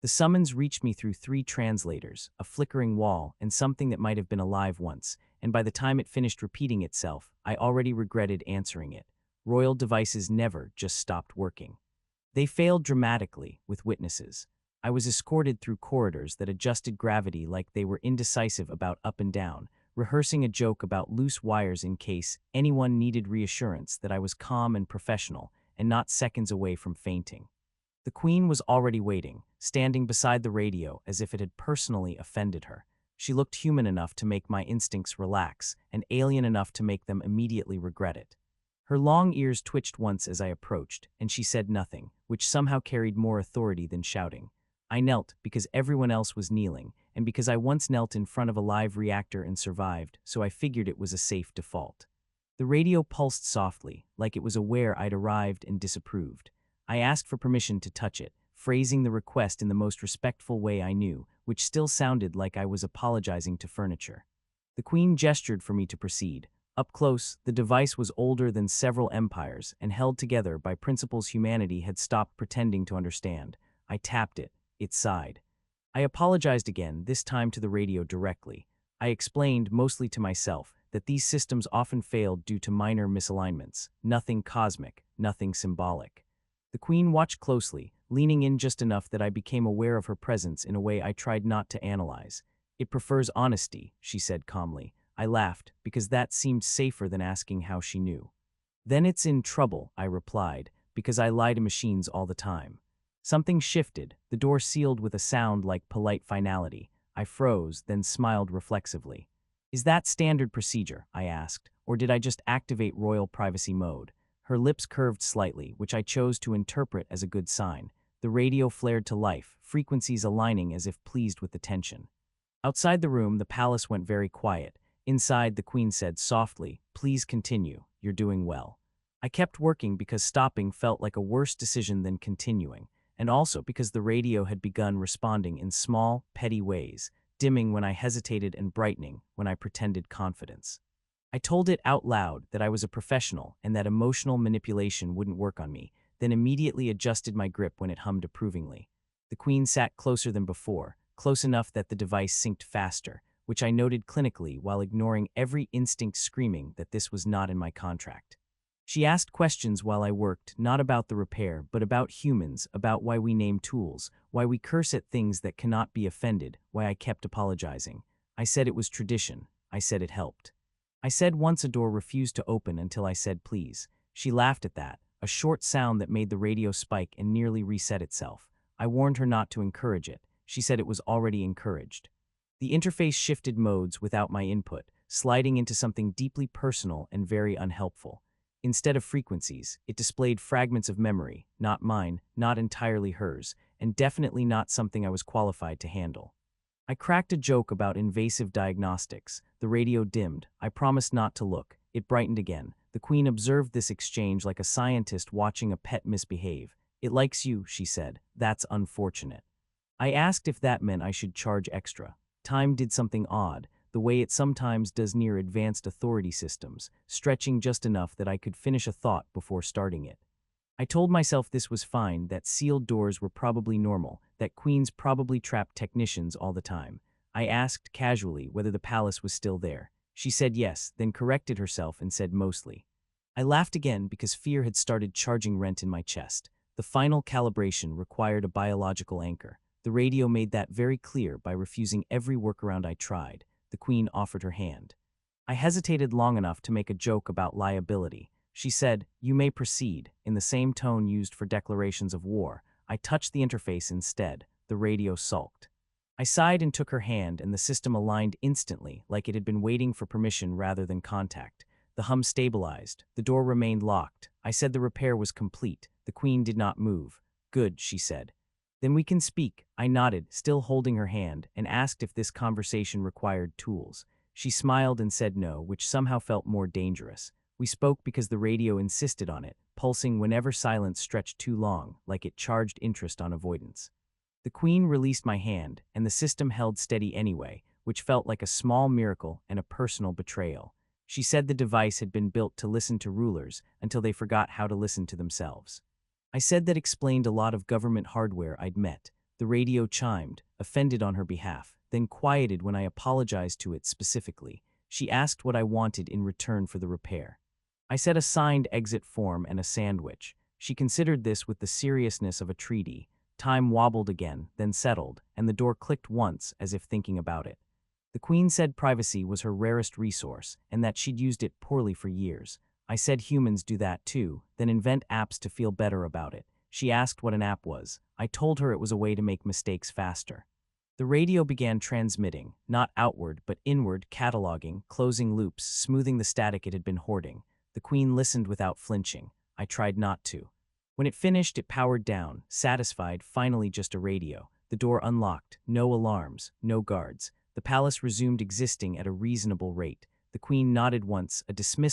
The summons reached me through 3 translators, a flickering wall, and something that might have been alive once, and by the time it finished repeating itself, I already regretted answering it. Royal devices never just stopped working. They failed dramatically, with witnesses. I was escorted through corridors that adjusted gravity like they were indecisive about up and down, rehearsing a joke about loose wires in case anyone needed reassurance that I was calm and professional, and not seconds away from fainting. The Queen was already waiting, standing beside the radio as if it had personally offended her. She looked human enough to make my instincts relax, and alien enough to make them immediately regret it. Her long ears twitched once as I approached, and she said nothing, which somehow carried more authority than shouting. I knelt because everyone else was kneeling, and because I once knelt in front of a live reactor and survived, so I figured it was a safe default. The radio pulsed softly, like it was aware I'd arrived and disapproved. I asked for permission to touch it, phrasing the request in the most respectful way I knew, which still sounded like I was apologizing to furniture. The Queen gestured for me to proceed. Up close, the device was older than several empires and held together by principles humanity had stopped pretending to understand. I tapped it. It sighed. I apologized again, this time to the radio directly. I explained, mostly to myself, that these systems often failed due to minor misalignments. Nothing cosmic, nothing symbolic. The Queen watched closely, leaning in just enough that I became aware of her presence in a way I tried not to analyze. "It prefers honesty," she said calmly. I laughed, because that seemed safer than asking how she knew. "Then it's in trouble," I replied, because I lie to machines all the time. Something shifted, the door sealed with a sound like polite finality. I froze, then smiled reflexively. "Is that standard procedure?" I asked, "or did I just activate royal privacy mode?" Her lips curved slightly, which I chose to interpret as a good sign. The radio flared to life, frequencies aligning as if pleased with the tension. Outside the room, the palace went very quiet. Inside, the Queen said softly, "Please continue, you're doing well." I kept working because stopping felt like a worse decision than continuing, and also because the radio had begun responding in small, petty ways, dimming when I hesitated and brightening when I pretended confidence. I told it out loud that I was a professional and that emotional manipulation wouldn't work on me, then immediately adjusted my grip when it hummed approvingly. The Queen sat closer than before, close enough that the device synced faster, which I noted clinically while ignoring every instinct screaming that this was not in my contract. She asked questions while I worked, not about the repair, but about humans, about why we name tools, why we curse at things that cannot be offended, why I kept apologizing. I said it was tradition. I said it helped. I said once a door refused to open until I said please. She laughed at that, a short sound that made the radio spike and nearly reset itself. I warned her not to encourage it. She said it was already encouraged. The interface shifted modes without my input, sliding into something deeply personal and very unhelpful. Instead of frequencies, it displayed fragments of memory, not mine, not entirely hers, and definitely not something I was qualified to handle. I cracked a joke about invasive diagnostics. The radio dimmed. I promised not to look. It brightened again. The Queen observed this exchange like a scientist watching a pet misbehave. "It likes you," she said. "That's unfortunate." I asked if that meant I should charge extra. Time did something odd, the way it sometimes does near advanced authority systems, stretching just enough that I could finish a thought before starting it. I told myself this was fine, that sealed doors were probably normal, that queens probably trapped technicians all the time. I asked casually whether the palace was still there. She said yes, then corrected herself and said mostly. I laughed again because fear had started charging rent in my chest. The final calibration required a biological anchor. The radio made that very clear by refusing every workaround I tried. The Queen offered her hand. I hesitated long enough to make a joke about liability. She said, "You may proceed," in the same tone used for declarations of war. I touched the interface instead. The radio sulked. I sighed and took her hand, and the system aligned instantly, like it had been waiting for permission rather than contact. The hum stabilized. The door remained locked. I said the repair was complete. The Queen did not move. "Good," she said. "Then we can speak." I nodded, still holding her hand, and asked if this conversation required tools. She smiled and said no, which somehow felt more dangerous. We spoke because the radio insisted on it, pulsing whenever silence stretched too long, like it charged interest on avoidance. The Queen released my hand, and the system held steady anyway, which felt like a small miracle and a personal betrayal. She said the device had been built to listen to rulers until they forgot how to listen to themselves. I said that explained a lot of government hardware I'd met. The radio chimed, offended on her behalf, then quieted when I apologized to it specifically. She asked what I wanted in return for the repair. I said a signed exit form and a sandwich. She considered this with the seriousness of a treaty. Time wobbled again, then settled, and the door clicked once as if thinking about it. The Queen said privacy was her rarest resource, and that she'd used it poorly for years. I said humans do that too, then invent apps to feel better about it. She asked what an app was. I told her it was a way to make mistakes faster. The radio began transmitting, not outward but inward, cataloging, closing loops, smoothing the static it had been hoarding. The Queen listened without flinching. I tried not to. When it finished, it powered down, satisfied, finally just a radio. The door unlocked, no alarms, no guards. The palace resumed existing at a reasonable rate. The Queen nodded once, a dismissal